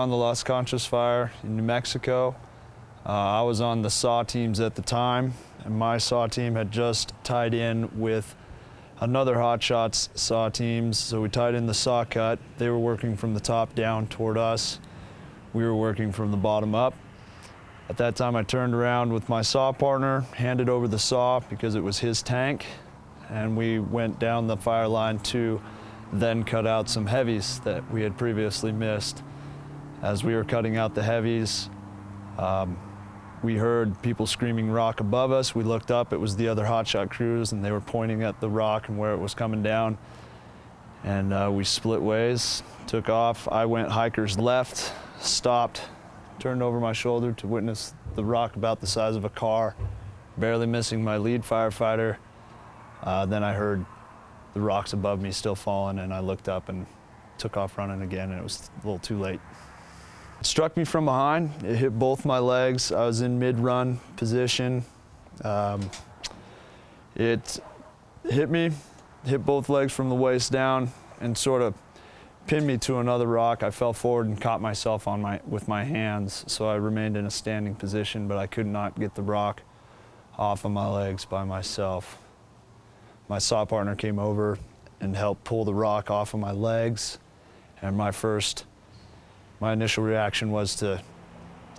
on the Las Conchas Fire in New Mexico. I was on the SAW teams at the time, and my SAW team had just tied in with another Hot Shots SAW teams, so we tied in the SAW cut. They were working from the top down toward us. We were working from the bottom up. At that time, I turned around with my SAW partner, handed over the SAW because it was his tank, and we went down the fire line to then cut out some heavies that we had previously missed. As we were cutting out the heavies, we heard people screaming rock above us. We looked up, it was the other hotshot crews, and they were pointing at the rock and where it was coming down. And we split ways, took off. I went hiker's left, stopped, turned over my shoulder to witness the rock about the size of a car, barely missing my lead firefighter. Then I heard the rocks above me still falling, and I looked up and took off running again, and it was a little too late. It struck me from behind. It hit both my legs. I was in mid-run position. It hit both legs from the waist down, and sort of pinned me to another rock. I fell forward and caught myself with my hands, so I remained in a standing position, but I could not get the rock off of my legs by myself. My SAW partner came over and helped pull the rock off of my legs, and my initial reaction was to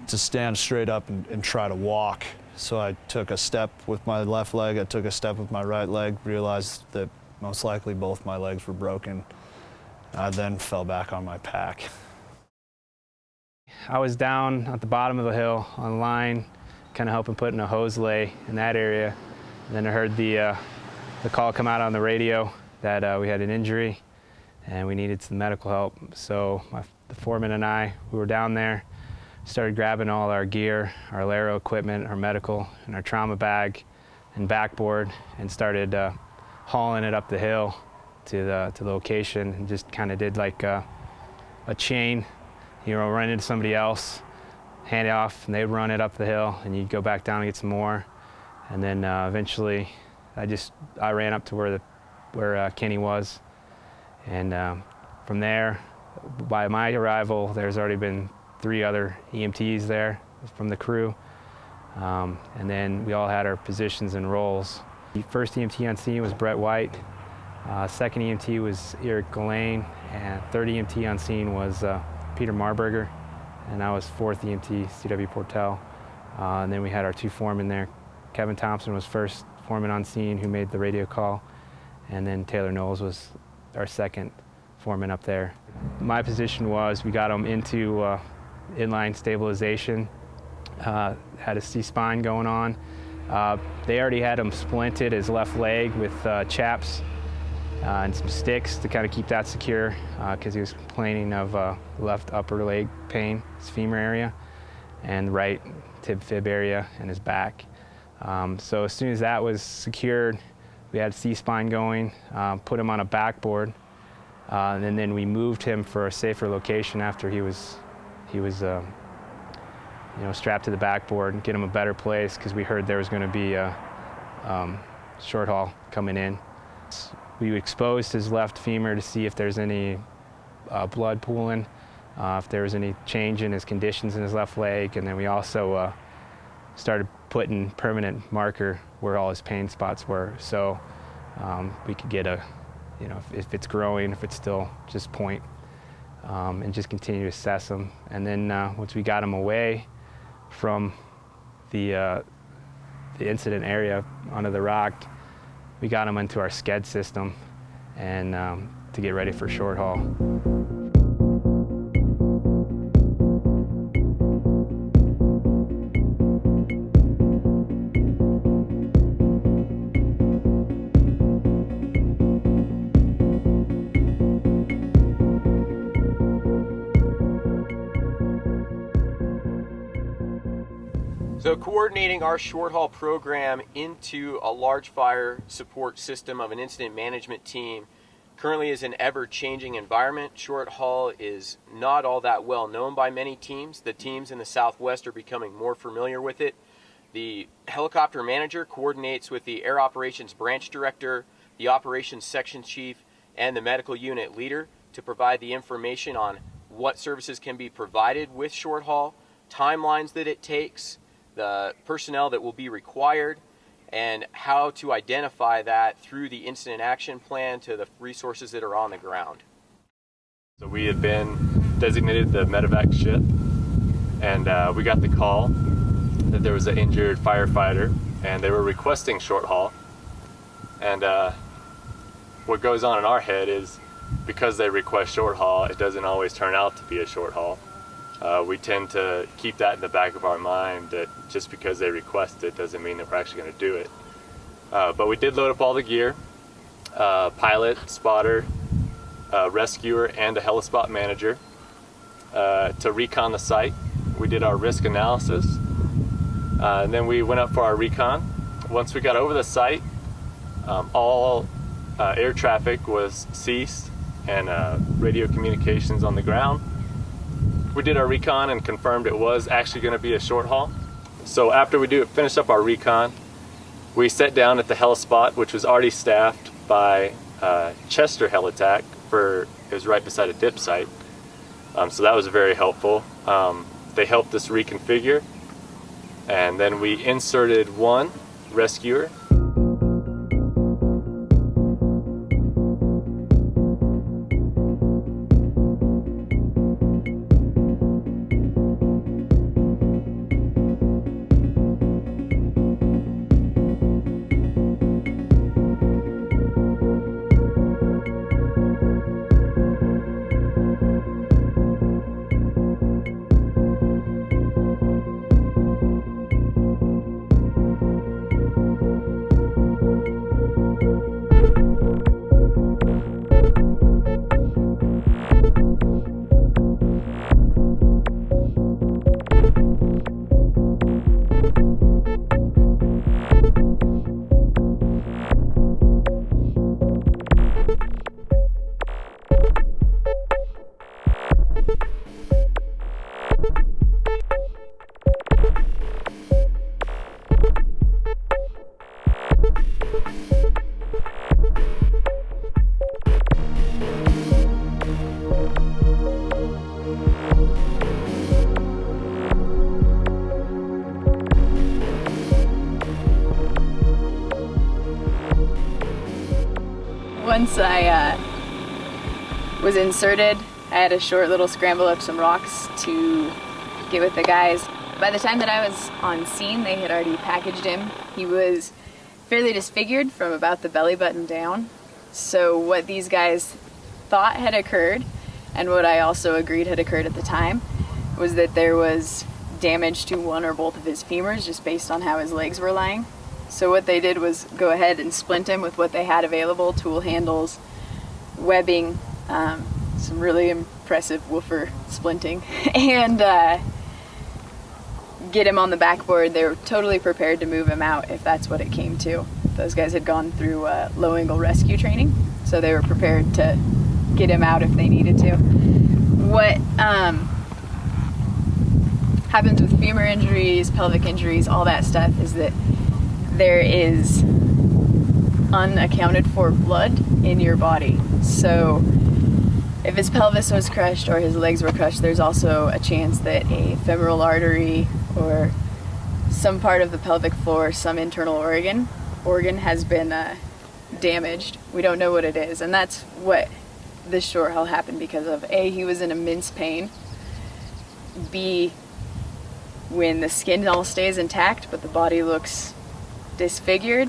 stand straight up and try to walk. So I took a step with my left leg, I took a step with my right leg, realized that most likely both my legs were broken. I then fell back on my pack. I was down at the bottom of the hill on line, kind of helping put in a hose lay in that area. And then I heard the call come out on the radio that we had an injury and we needed some medical help. So the foreman and I, we were down there, started grabbing all our gear, our Laro equipment, our medical, and our trauma bag and backboard, and started hauling it up the hill to the location, and just kind of did like a chain, run into somebody else, hand it off, and they'd run it up the hill, and you'd go back down and get some more. And then eventually I ran up to where Kenny was, and from there, by my arrival, there's already been 3 other EMTs there from the crew, and then we all had our positions and roles. The first EMT on scene was Brett White, second EMT was Eric Gillane, and third EMT on scene was Peter Marburger, and I was fourth EMT, C.W. Portel. And then we had our 2 foremen there. Kevin Thompson was first foreman on scene who made the radio call, and then Taylor Knowles was our second foreman up there. My position was, we got him into inline stabilization, had a C-spine going on. They already had him splinted his left leg with chaps and some sticks to kind of keep that secure, because he was complaining of left upper leg pain, his femur area, and right tib fib area and his back. So as soon as that was secured, we had C-spine going, put him on a backboard, and then we moved him for a safer location after he was strapped to the backboard, and get him a better place, because we heard there was going to be a short haul coming in. We exposed his left femur to see if there's any blood pooling, if there was any change in his conditions in his left leg, and then we also started putting permanent marker where all his pain spots were, so we could get if it's growing, if it's still just point, and just continue to assess him. And then once we got him away from the incident area onto the rock, we got him into our SCED system and to get ready for short haul. So coordinating our short haul program into a large fire support system of an incident management team currently is an ever-changing environment. Short haul is not all that well known by many teams. The teams in the Southwest are becoming more familiar with it. The helicopter manager coordinates with the Air Operations Branch Director, the Operations Section Chief, and the medical unit leader to provide the information on what services can be provided with short haul, timelines that it takes, the personnel that will be required, and how to identify that through the incident action plan to the resources that are on the ground. So we had been designated the medevac ship, and we got the call that there was an injured firefighter, and they were requesting short haul. And what goes on in our head is, because they request short haul, it doesn't always turn out to be a short haul. We tend to keep that in the back of our mind, that just because they request it doesn't mean that we're actually going to do it. But we did load up all the gear, pilot, spotter, rescuer, and a helispot manager to recon the site. We did our risk analysis, and then we went up for our recon. Once we got over the site, all air traffic was ceased and radio communications on the ground. We did our recon and confirmed it was actually going to be a short haul. So after we finished up our recon, we sat down at the helispot, which was already staffed by Chester Helitac. It was right beside a dip site. So that was very helpful. They helped us reconfigure, and then we inserted one rescuer. Once I was inserted, I had a short little scramble up some rocks to get with the guys. By the time that I was on scene, they had already packaged him. He was fairly disfigured from about the belly button down. So what these guys thought had occurred, and what I also agreed had occurred at the time, was that there was damage to one or both of his femurs just based on how his legs were lying. So what they did was go ahead and splint him with what they had available, tool handles, webbing, some really impressive woofer splinting, and get him on the backboard. They were totally prepared to move him out if that's what it came to. Those guys had gone through low angle rescue training, so they were prepared to get him out if they needed to. What happens with femur injuries, pelvic injuries, all that stuff is that there is unaccounted for blood in your body. So if his pelvis was crushed or his legs were crushed, there's also a chance that a femoral artery or some part of the pelvic floor, some internal organ has been damaged. We don't know what it is, and that's what this short haul happened because of. A, he was in immense pain. B, when the skin all stays intact but the body looks disfigured,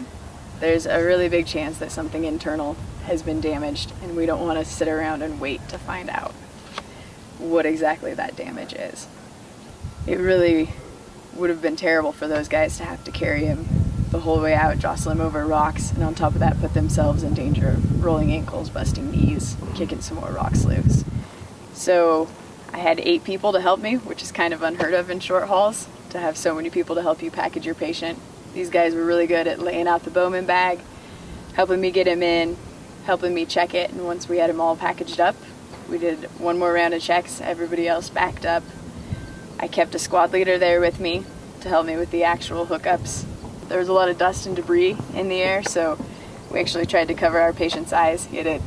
there's a really big chance that something internal has been damaged, and we don't want to sit around and wait to find out what exactly that damage is. It really would have been terrible for those guys to have to carry him the whole way out, jostle him over rocks, and on top of that put themselves in danger of rolling ankles, busting knees, kicking some more rocks loose. So I had 8 people to help me, which is kind of unheard of in short hauls, to have so many people to help you package your patient. These guys were really good at laying out the Bowman bag, helping me get him in, helping me check it, and once we had him all packaged up, we did one more round of checks, everybody else backed up. I kept a squad leader there with me to help me with the actual hookups. There was a lot of dust and debris in the air, so we actually tried to cover our patient's eyes. He had a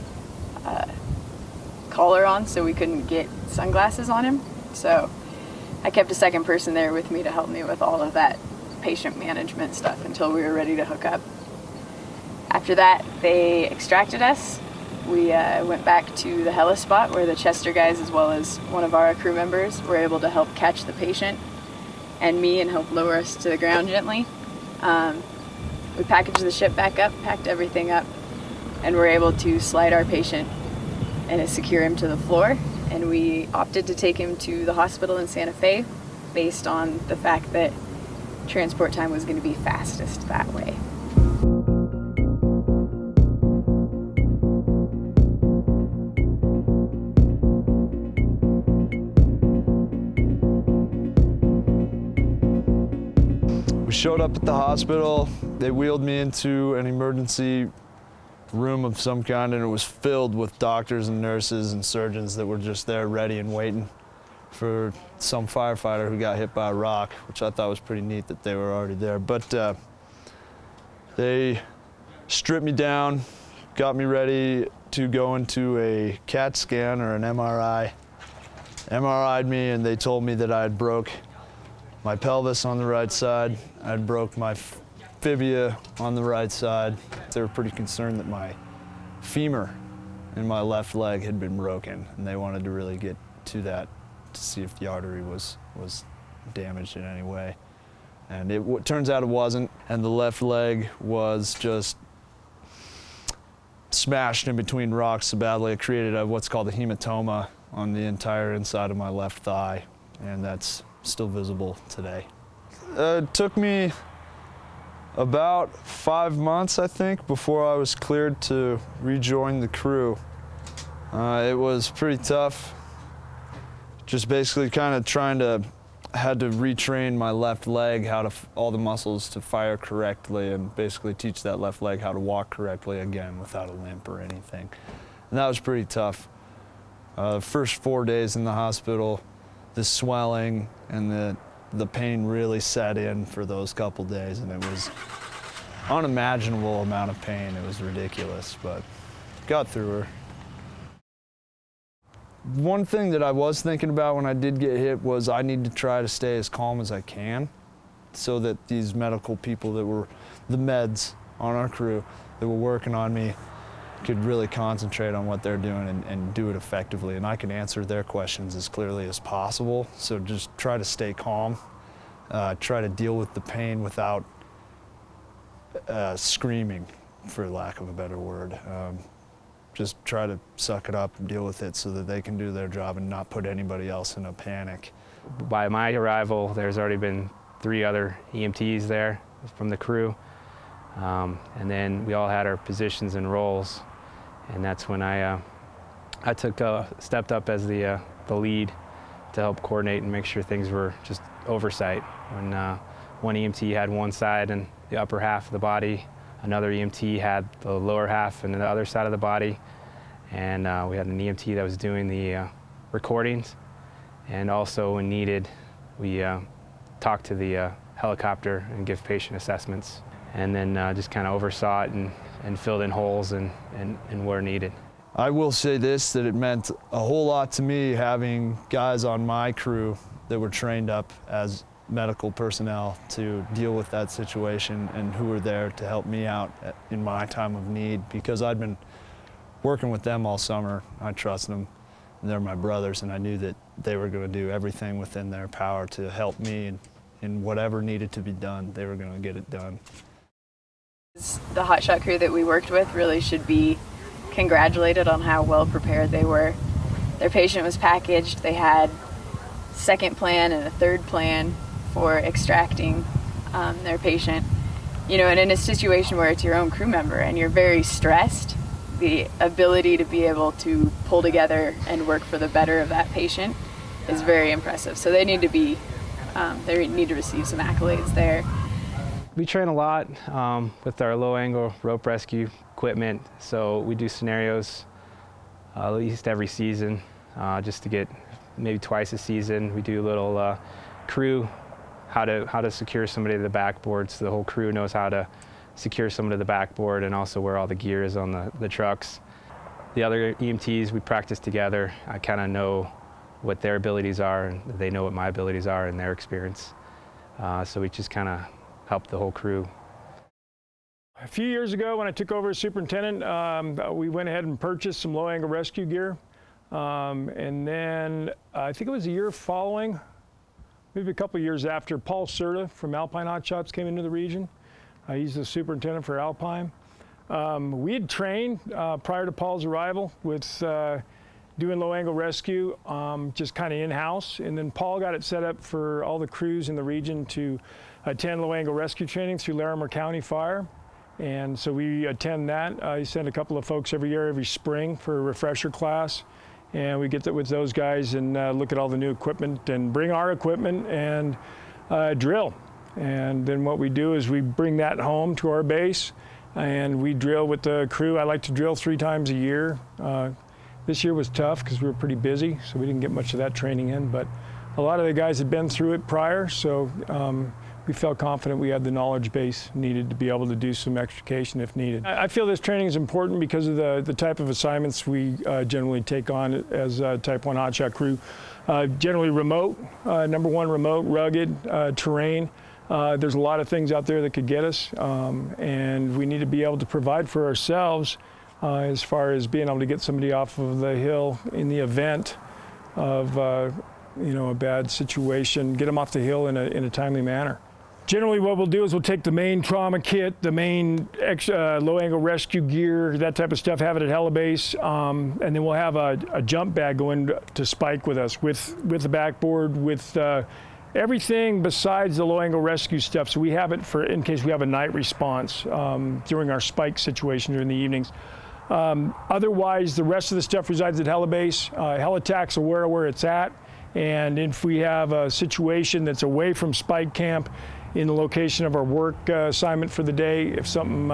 collar on so we couldn't get sunglasses on him. So I kept a second person there with me to help me with all of that patient management stuff until we were ready to hook up. After that, they extracted us. We went back to the heli spot where the Chester guys, as well as one of our crew members, were able to help catch the patient and me and help lower us to the ground gently. We packaged the ship back up, packed everything up, and were able to slide our patient and secure him to the floor. And we opted to take him to the hospital in Santa Fe based on the fact that transport time was going to be fastest that way. We showed up at the hospital. They wheeled me into an emergency room of some kind, and it was filled with doctors and nurses and surgeons that were just there ready and waiting for some firefighter who got hit by a rock, which I thought was pretty neat that they were already there. But they stripped me down, got me ready to go into a CAT scan or an MRI. MRI'd me, and they told me that I had broke my pelvis on the right side. I broke my fibia on the right side. They were pretty concerned that my femur in my left leg had been broken, and they wanted to really get to that to see if the artery was damaged in any way. And it turns out it wasn't, and the left leg was just smashed in between rocks so badly it created what's called a hematoma on the entire inside of my left thigh, and that's still visible today. It took me about 5 months, I think, before I was cleared to rejoin the crew. It was pretty tough. Just basically kind of had to retrain my left leg, all the muscles to fire correctly, and basically teach that left leg how to walk correctly again without a limp or anything. And that was pretty tough. First 4 days in the hospital, the swelling and the pain really set in for those couple days, and it was unimaginable amount of pain. It was ridiculous, but got through her. One thing that I was thinking about when I did get hit was I need to try to stay as calm as I can so that these medical people that were the meds on our crew that were working on me could really concentrate on what they're doing and do it effectively. And I can answer their questions as clearly as possible. So just try to stay calm, try to deal with the pain without screaming, for lack of a better word. Just try to suck it up and deal with it so that they can do their job and not put anybody else in a panic. By my arrival, there's already been 3 other EMTs there from the crew. And then we all had our positions and roles. And that's when I stepped up as the lead to help coordinate and make sure things were just oversight. When one EMT had one side and the upper half of the body, another EMT had the lower half and the other side of the body. And we had an EMT that was doing the recordings. And also when needed, we talked to the helicopter and give patient assessments. And then just kind of oversaw it and filled in holes and where needed. I will say this, that it meant a whole lot to me having guys on my crew that were trained up as medical personnel to deal with that situation and who were there to help me out in my time of need, because I'd been working with them all summer. I trust them, and they're my brothers, and I knew that they were going to do everything within their power to help me in whatever needed to be done. They were going to get it done. The hotshot crew that we worked with really should be congratulated on how well prepared they were. Their patient was packaged. They had second plan and a third plan for extracting their patient. You know, and in a situation where it's your own crew member and you're very stressed, the ability to be able to pull together and work for the better of that patient is very impressive. So they need to receive some accolades there. We train a lot with our low-angle rope rescue equipment, so we do scenarios at least every season, just to get maybe twice a season. We do a little crew, how to secure somebody to the backboard, so the whole crew knows how to secure someone to the backboard and also where all the gear is on the trucks. The other EMTs, we practice together. I kind of know what their abilities are, and they know what my abilities are and their experience. So we just kind of help the whole crew. A few years ago, when I took over as superintendent, we went ahead and purchased some low-angle rescue gear. And then I think it was a year following, maybe a couple of years after, Paul Serta from Alpine Hot Shots came into the region. He's the superintendent for Alpine. We had trained prior to Paul's arrival with doing low-angle rescue, just kind of in-house. And then Paul got it set up for all the crews in the region to attend low-angle rescue training through Larimer County Fire. And so we attend that. He sent a couple of folks every year, every spring, for a refresher class. And we get with those guys and look at all the new equipment and bring our equipment and drill. And then what we do is we bring that home to our base and we drill with the crew. I like to drill 3 times a year. This year was tough because we were pretty busy, so we didn't get much of that training in. But a lot of the guys had been through it prior, so we felt confident we had the knowledge base needed to be able to do some extrication if needed. I feel this training is important because of the type of assignments we generally take on as a Type 1 hotshot crew. Generally remote, number one, remote, rugged terrain. There's a lot of things out there that could get us, and we need to be able to provide for ourselves as far as being able to get somebody off of the hill in the event of a bad situation, get them off the hill in a timely manner. Generally what we'll do is we'll take the main trauma kit, the main low-angle rescue gear, that type of stuff, have it at helibase, and then we'll have a jump bag going to spike with us, with the backboard, with everything besides the low-angle rescue stuff. So we have it in case we have a night response during our spike situation during the evenings. Otherwise, the rest of the stuff resides at helibase. Helitac's aware of where it's at, and if we have a situation that's away from spike camp in the location of our work assignment for the day, if something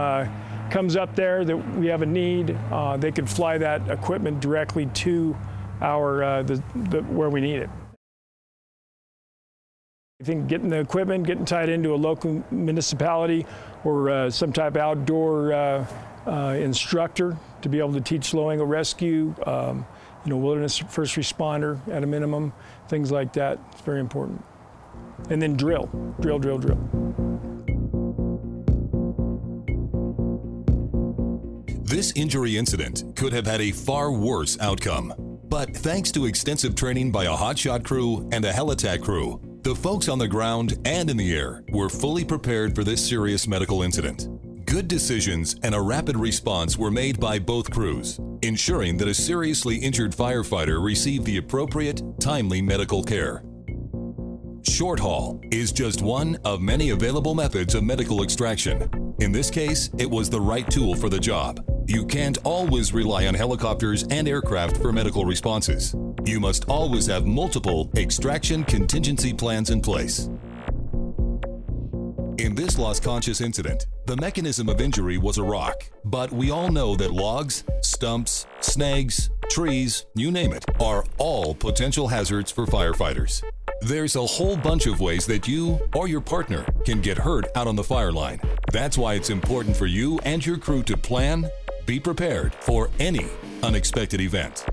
comes up there that we have a need, they can fly that equipment directly to our where we need it. I think getting the equipment, getting tied into a local municipality or some type of outdoor instructor to be able to teach low-angle rescue, wilderness first responder at a minimum, things like that. It's very important. And then drill. This injury incident could have had a far worse outcome. But thanks to extensive training by a hotshot crew and a helitac crew, the folks on the ground and in the air were fully prepared for this serious medical incident. Good decisions and a rapid response were made by both crews, ensuring that a seriously injured firefighter received the appropriate, timely medical care. Short haul is just one of many available methods of medical extraction. In this case, it was the right tool for the job. You can't always rely on helicopters and aircraft for medical responses. You must always have multiple extraction contingency plans in place. In this Las Conchas incident, the mechanism of injury was a rock, but we all know that logs, stumps, snags, trees, you name it, are all potential hazards for firefighters. There's a whole bunch of ways that you or your partner can get hurt out on the fire line. That's why it's important for you and your crew to plan, be prepared for any unexpected event.